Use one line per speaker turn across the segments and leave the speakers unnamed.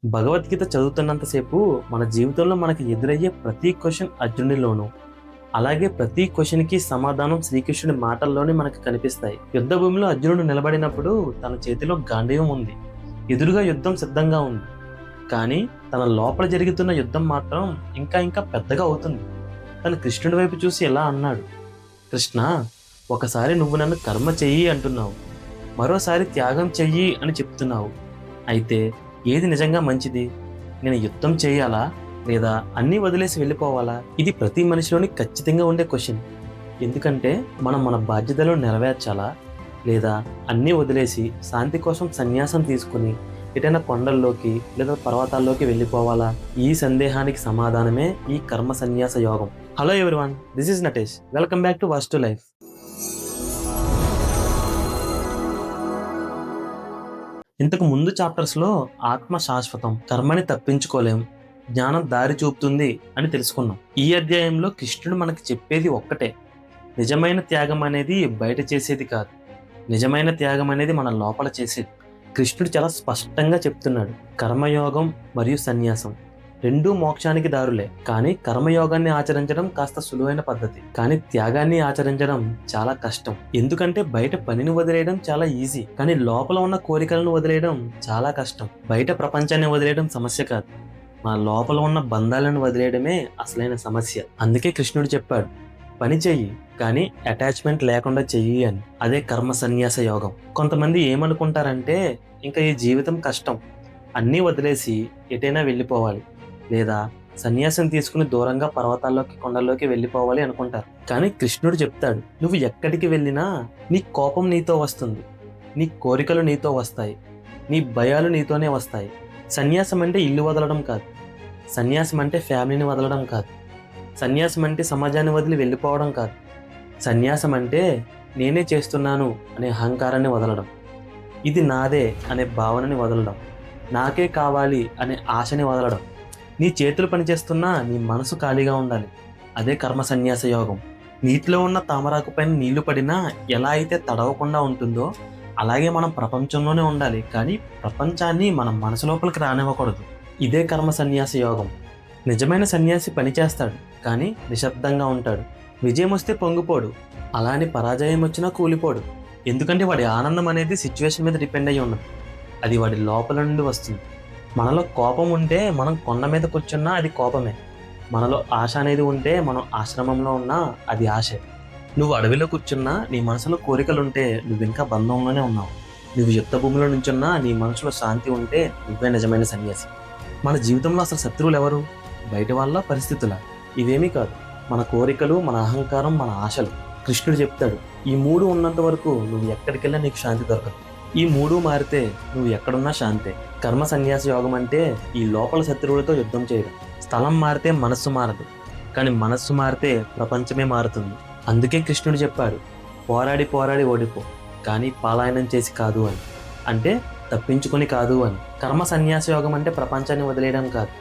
భగవద్గీత చదువుతున్నంతసేపు మన జీవితంలో మనకి ఎదురయ్యే ప్రతి క్వశ్చన్ అర్జునుడిలోను, అలాగే ప్రతి క్వశ్చన్కి సమాధానం శ్రీకృష్ణుడి మాటల్లోనే మనకు కనిపిస్తాయి. యుద్ధ భూమిలో అర్జునుడు నిలబడినప్పుడు తన చేతిలో గాంధీవం ఉంది, ఎదురుగా యుద్ధం సిద్ధంగా ఉంది. కానీ తన లోపల జరుగుతున్న యుద్ధం మాత్రం ఇంకా ఇంకా పెద్దగా అవుతుంది. తను కృష్ణుడి వైపు చూసి ఇలా అన్నాడు, కృష్ణ, ఒకసారి నువ్వు నన్ను కర్మ చెయ్యి అంటున్నావు, మరోసారి త్యాగం చెయ్యి అని చెప్తున్నావు. అయితే ఏది నిజంగా మంచిది? నేను యుద్ధం చేయాలా లేదా అన్నీ వదిలేసి వెళ్ళిపోవాలా? ఇది ప్రతి మనిషిలోని ఖచ్చితంగా ఉండే క్వశ్చన్. ఎందుకంటే మనం మన బాధ్యతలను నెరవేర్చాలా లేదా అన్నీ వదిలేసి శాంతి కోసం సన్యాసం తీసుకుని ఎటైనా కొండల్లోకి లేదా పర్వతాల్లోకి వెళ్ళిపోవాలా? ఈ సందేహానికి సమాధానమే ఈ కర్మ సన్యాస యోగం. Hello everyone, this is Natesh. Welcome back to was to life. ఇంతకు ముందు చాప్టర్స్లో ఆత్మ శాశ్వతం, కర్మని తప్పించుకోలేం, జ్ఞానం దారి చూపుతుంది అని తెలుసుకున్నాం. ఈ అధ్యాయంలో కృష్ణుడు మనకి చెప్పేది ఒక్కటే, నిజమైన త్యాగం అనేది బయట చేసేది కాదు, నిజమైన త్యాగం అనేది మన లోపల చేసేది. కృష్ణుడు చాలా స్పష్టంగా చెప్తున్నాడు, కర్మయోగం మరియు సన్యాసం రెండూ మోక్షానికి దారులే. కానీ కర్మయోగాన్ని ఆచరించడం కాస్త సులువైన పద్ధతి, కానీ త్యాగాన్ని ఆచరించడం చాలా కష్టం. ఎందుకంటే బయట పనిని వదిలేయడం చాలా ఈజీ, కానీ లోపల ఉన్న కోరికలను వదిలేయడం చాలా కష్టం. బయట ప్రపంచాన్ని వదిలేయడం సమస్య కాదు, మన లోపల ఉన్న బంధాలను వదిలేయడమే అసలైన సమస్య. అందుకే కృష్ణుడు చెప్పాడు, పని చెయ్యి కానీ అటాచ్మెంట్ లేకుండా చెయ్యి అని. అదే కర్మ సన్యాస యోగం. కొంతమంది ఏమనుకుంటారంటే, ఇంకా ఈ జీవితం కష్టం, అన్నీ వదిలేసి ఎటైనా వెళ్ళిపోవాలి లేదా సన్యాసం తీసుకుని దూరంగా పర్వతాల్లోకి కొండల్లోకి వెళ్ళిపోవాలి అనుకుంటారు. కానీ కృష్ణుడు చెప్తాడు, నువ్వు ఎక్కడికి వెళ్ళినా నీ కోపం నీతో వస్తుంది, నీ కోరికలు నీతో వస్తాయి, నీ భయాలు నీతోనే వస్తాయి. సన్యాసం అంటే ఇల్లు వదలడం కాదు, సన్యాసం అంటే ఫ్యామిలీని వదలడం కాదు, సన్యాసం అంటే సమాజాన్ని వదిలి వెళ్ళిపోవడం కాదు. సన్యాసం అంటే నేనే చేస్తున్నాను అనే అహంకారాన్ని వదలడం, ఇది నాదే అనే భావనని వదలడం, నాకే కావాలి అనే ఆశని వదలడం. నీ చేతులు పనిచేస్తున్నా నీ మనసు ఖాళీగా ఉండాలి. అదే కర్మ సన్యాస యోగం. నీటిలో ఉన్న తామరాకు పైన నీళ్లు పడినా ఎలా అయితే తడవకుండా ఉంటుందో అలాగే మనం ప్రపంచంలోనే ఉండాలి, కానీ ప్రపంచాన్ని మన మనసు లోపలికి రానివ్వకూడదు. ఇదే కర్మ సన్యాస యోగం. నిజమైన సన్యాసి పని చేస్తాడు కానీ నిశ్శబ్దంగా ఉంటాడు. విజయం వస్తే పొంగిపోడు, అలానే పరాజయం వచ్చినా కూలిపోడు. ఎందుకంటే వాడి ఆనందం అనేది సిచ్యువేషన్ మీద డిపెండ్ అయ్యి ఉన్నది, అది వాడి లోపల నుండి వస్తుంది. మనలో కోపం ఉంటే మనం కొండ మీద కూర్చున్నా అది కోపమే. మనలో ఆశ అనేది ఉంటే మనం ఆశ్రమంలో ఉన్నా అది ఆశే. నువ్వు అడవిలో కూర్చున్నా నీ మనసులో కోరికలుంటే నువ్వు ఇంకా బంధంలోనే ఉన్నావు. నువ్వు యుద్ధ భూమిలో నుంచున్నా నీ మనసులో శాంతి ఉంటే నువ్వే నిజమైన సన్యాసి. మన జీవితంలో అసలు శత్రువులు ఎవరు? బయట వాళ్ళ, పరిస్థితుల? ఇవేమీ కాదు, మన కోరికలు, మన అహంకారం, మన ఆశలు. కృష్ణుడు చెప్తాడు, ఈ మూడు ఉన్నంత వరకు నువ్వు ఎక్కడికెళ్ళా నీకు శాంతి దొరకదు. ఈ మూడు మారితే నువ్వు ఎక్కడున్నా శాంతే. కర్మ సన్యాస యోగం అంటే ఈ లోపల శత్రువులతో యుద్ధం చేయడం. స్థలం మారితే మనస్సు మారదు, కానీ మనస్సు మారితే ప్రపంచమే మారుతుంది. అందుకే కృష్ణుడు చెప్పాడు, పోరాడి పోరాడి ఓడిపో, కానీ పలాయనం చేసి కాదు అని. అంటే తప్పించుకొని కాదు అని. కర్మ సన్యాస యోగం అంటే ప్రపంచాన్ని వదిలేయడం కాదు,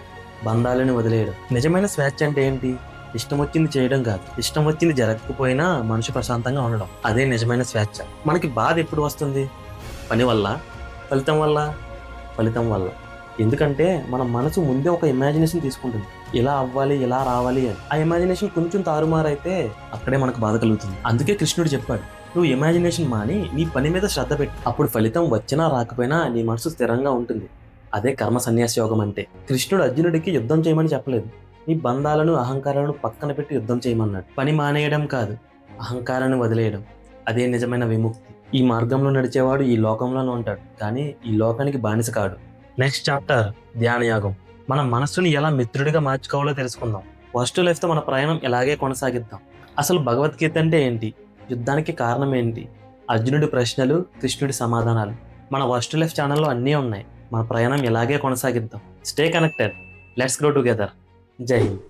బంధాలను వదిలేయడం. నిజమైన స్వేచ్ఛ అంటే ఏంటి? ఇష్టం వచ్చింది చేయడం కాదు, ఇష్టం వచ్చింది జరగకపోయినా మనిషి ప్రశాంతంగా ఉండడం. అదే నిజమైన స్వేచ్ఛ. మనకి బాధ ఎప్పుడు వస్తుంది? పని వల్ల, ఫలితం వల్ల, ఫలితం వల్ల. ఎందుకంటే మన మనసు ముందే ఒక ఇమాజినేషన్ తీసుకుంటుంది, ఇలా అవ్వాలి, ఇలా రావాలి అని. ఆ ఇమాజినేషన్ కొంచెం తారుమారైతే అక్కడే మనకు బాధ కలుగుతుంది. అందుకే కృష్ణుడు చెప్పాడు, నువ్వు ఇమాజినేషన్ మాని నీ పని మీద శ్రద్ధ పెట్టు. అప్పుడు ఫలితం వచ్చినా రాకపోయినా నీ మనసు స్థిరంగా ఉంటుంది. అదే కర్మ సన్యాస యోగం అంటే. కృష్ణుడు అర్జునుడికి యుద్ధం చేయమని చెప్పలేదు, నీ బంధాలను, అహంకారాలను పక్కన పెట్టి యుద్ధం చేయమన్నాడు. పని మానేయడం కాదు, అహంకారాన్ని వదిలేయడం. అదే నిజమైన విముక్తి. ఈ మార్గంలో నడిచేవాడు ఈ లోకంలోనే ఉంటాడు, కానీ ఈ లోకానికి బానిస కాడు. నెక్స్ట్ చాప్టర్ ధ్యానయోగం. మన మనస్సుని ఎలా మిత్రుడిగా మార్చుకోవాలో తెలుసుకుందాం. ఫస్ట్ లైఫ్తో మన ప్రయాణం ఇలాగే కొనసాగిద్దాం. అసలు భగవద్గీత అంటే ఏంటి? యుద్ధానికి కారణం ఏంటి? అర్జునుడి ప్రశ్నలు, కృష్ణుడి సమాధానాలు మన ఫస్ట్ లైఫ్ ఛానల్లో అన్నీ ఉన్నాయి. మన ప్రయాణం ఇలాగే కొనసాగిద్దాం. Stay connected, let's grow together. జై హింద్.